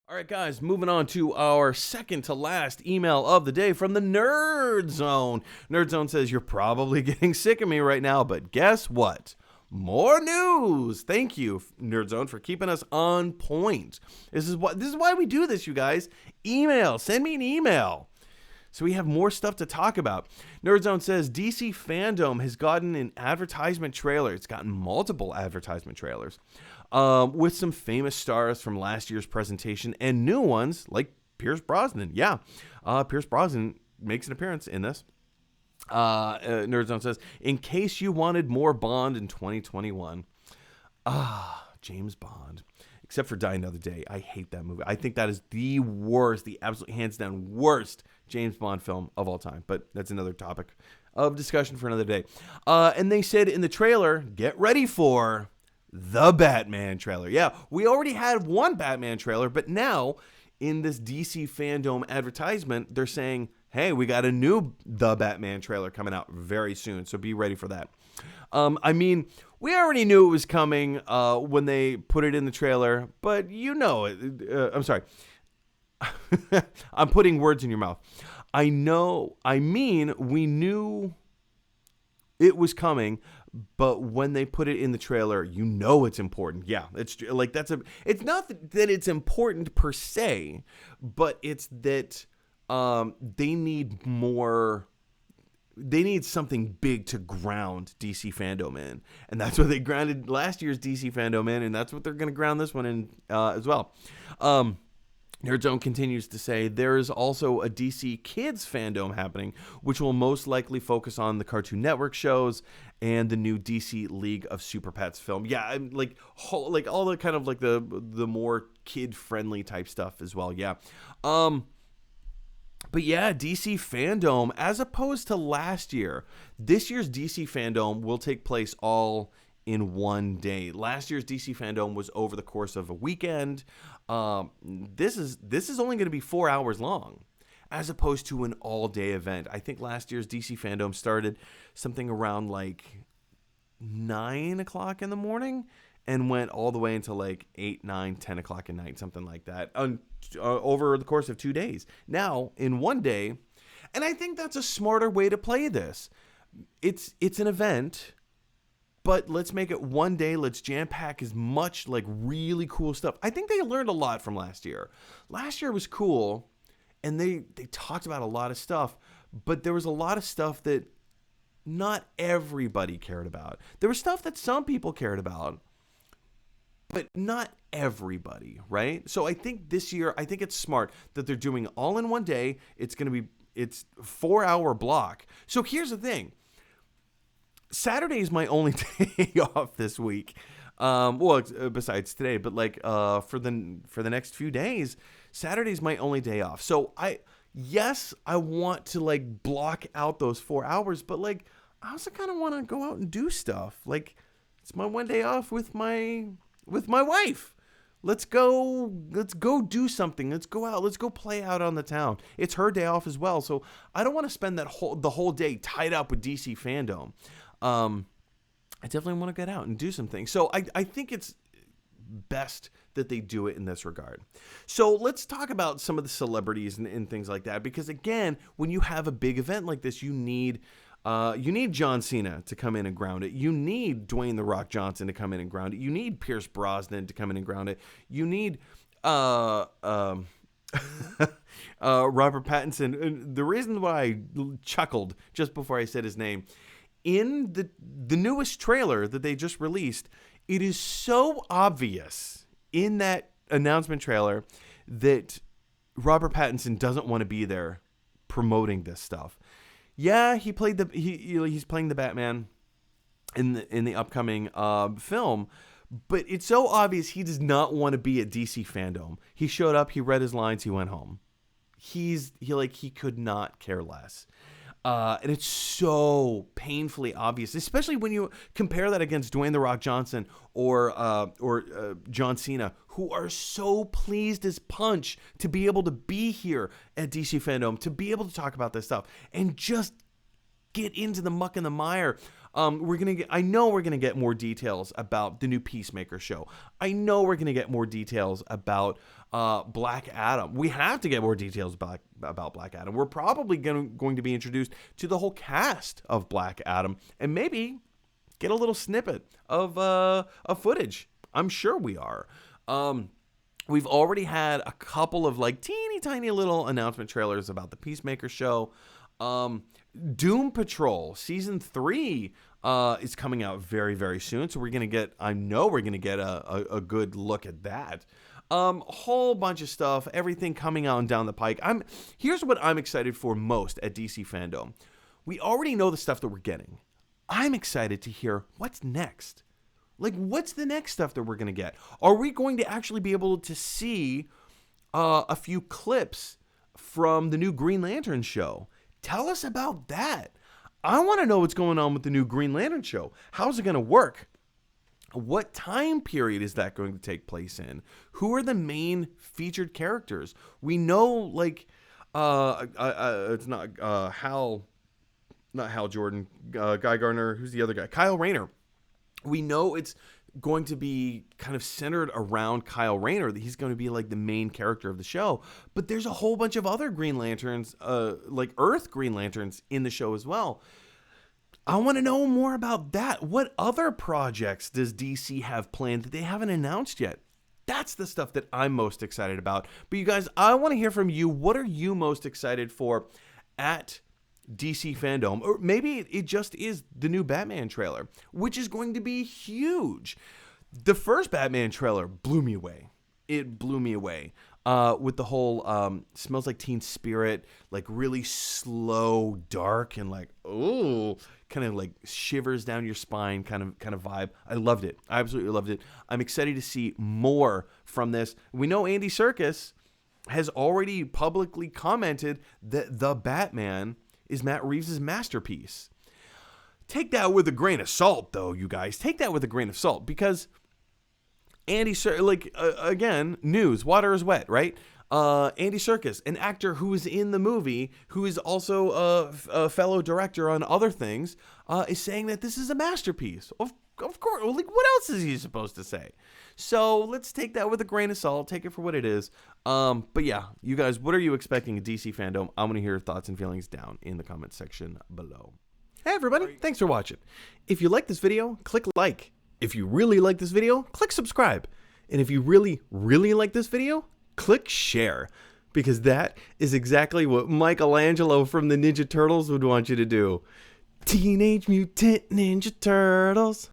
All right, guys, moving on to our second to last email of the day from the Nerd Zone. Nerd Zone says, you're probably getting sick of me right now, but guess what? More news. Thank you, Nerd Zone, for keeping us on point. This is why we do this, you guys. Email. Send me an email. So we have more stuff to talk about. Nerdzone says DC Fandome has gotten an advertisement trailer. It's gotten multiple advertisement trailers with some famous stars from last year's presentation and new ones like Pierce Brosnan. Yeah, Pierce Brosnan makes an appearance in this. Nerdzone says, in case you wanted more Bond in 2021. James Bond. Except for Die Another Day. I hate that movie. I think that is the worst, the absolute hands down worst James Bond film of all time. But that's another topic of discussion for another day. And they said in the trailer, get ready for the Batman trailer. Yeah, we already had one Batman trailer, but now in this DC Fandome advertisement, they're saying, hey, we got a new The Batman trailer coming out very soon. So be ready for that. I mean, we already knew it was coming when they put it in the trailer, but you know it. I'm sorry. I'm putting words in your mouth. We knew it was coming, but when they put it in the trailer, you know it's important. Yeah, it's like it's not that it's important per se, but it's that they need more. They need something big to ground DC Fandome in. And that's what they grounded last year's DC Fandome in, and that's what they're going to ground this one in as well. Nerdzone continues to say, there is also a DC Kids Fandome happening, which will most likely focus on the Cartoon Network shows and the new DC League of Super Pets film. Yeah, like all the kind of like the more kid-friendly type stuff as well, yeah. But yeah, DC Fandome, as opposed to last year, this year's DC Fandome will take place all in one day. Last year's DC Fandome was over the course of a weekend. This is only going to be 4 hours long, as opposed to an all-day event. I think last year's DC Fandome started something around like 9 o'clock in the morning and went all the way until like 8, 9, 10 o'clock at night, something like that, over the course of 2 days. Now, in one day, and I think that's a smarter way to play this. It's an event, but let's make it one day. Let's jam-pack as much like really cool stuff. I think they learned a lot from last year. Last year was cool, and they talked about a lot of stuff, but there was a lot of stuff that not everybody cared about. There was stuff that some people cared about, but not everybody, right? So I think this year, I think it's smart that they're doing it all in one day. It's 4-hour block. So here's the thing. Saturday is my only day off this week. Besides today, but like for the next few days, Saturday is my only day off. So I want to like block out those 4 hours, but like I also kind of want to go out and do stuff. Like it's my one day off with my wife. Let's go do something. Let's go out. Let's go play out on the town. It's her day off as well. So I don't want to spend the whole day tied up with DC Fandome. I definitely want to get out and do some things. So I think it's best that they do it in this regard. So let's talk about some of the celebrities and things like that. Because again, when you have a big event like this, you need John Cena to come in and ground it. You need Dwayne "The Rock" Johnson to come in and ground it. You need Pierce Brosnan to come in and ground it. You need Robert Pattinson. And the reason why I chuckled just before I said his name, in the newest trailer that they just released, it is so obvious in that announcement trailer that Robert Pattinson doesn't want to be there promoting this stuff. Yeah, he's playing the Batman in the upcoming film, but it's so obvious he does not want to be at DC Fandome. He showed up, he read his lines, he went home. He could not care less. And it's so painfully obvious, especially when you compare that against Dwayne "The Rock" Johnson or John Cena, who are so pleased as punch to be able to be here at DC Fandome, to be able to talk about this stuff and just get into the muck and the mire I know we're gonna get more details about the new Peacemaker show. I know we're gonna get more details about Black Adam. We have to get more details about Black Adam. We're probably going to be introduced to the whole cast of Black Adam, and maybe get a little snippet of footage. I'm sure we are. We've already had a couple of like teeny tiny little announcement trailers about the Peacemaker show. Doom Patrol season 3 is coming out very, very soon, so I know we're gonna get a good look at that. Whole bunch of stuff, everything coming out and down the pike. Here's what I'm excited for most at DC Fandome. We already know the stuff that we're getting. I'm excited to hear what's next. Like, what's the next stuff that we're gonna get? Are we going to actually be able to see a few clips from the new Green Lantern show? Tell us about that. I want to know what's going on with the new Green Lantern show. How's it going to work? What time period is that going to take place in? Who are the main featured characters? We know, like, it's not Hal Jordan, Guy Gardner. Who's the other guy? Kyle Rayner. We know it's going to be kind of centered around Kyle Rayner, that he's going to be like the main character of the show, but there's a whole bunch of other Green Lanterns, like Earth Green Lanterns in the show as well. I want to know more about that. What other projects does DC have planned that they haven't announced yet? That's the stuff that I'm most excited about. But you guys, I want to hear from you. What are you most excited for at DC Fandome? Or maybe it just is the new Batman trailer, which is going to be huge. The first Batman trailer blew me away. It blew me away with the whole smells like Teen Spirit, like really slow, dark, and like, oh, kind of like shivers down your spine kind of vibe. I loved it. I absolutely loved it. I'm excited to see more from this. We know Andy Serkis has already publicly commented that The Batman is Matt Reeves' masterpiece. Take that with a grain of salt, though, you guys. Take that with a grain of salt, because Andy again, news, water is wet, right? Andy Serkis, an actor who is in the movie, who is also a fellow director on other things, is saying that this is a masterpiece. Of course, like, what else is he supposed to say? So let's take that with a grain of salt. Take it for what it is. But yeah, you guys, what are you expecting at DC Fandome? I want to hear your thoughts and feelings down in the comments section below. Hey everybody, thanks for watching. If you like this video, click like. If you really like this video, click subscribe. And if you really, really like this video, click share. Because that is exactly what Michelangelo from the Ninja Turtles would want you to do. Teenage Mutant Ninja Turtles.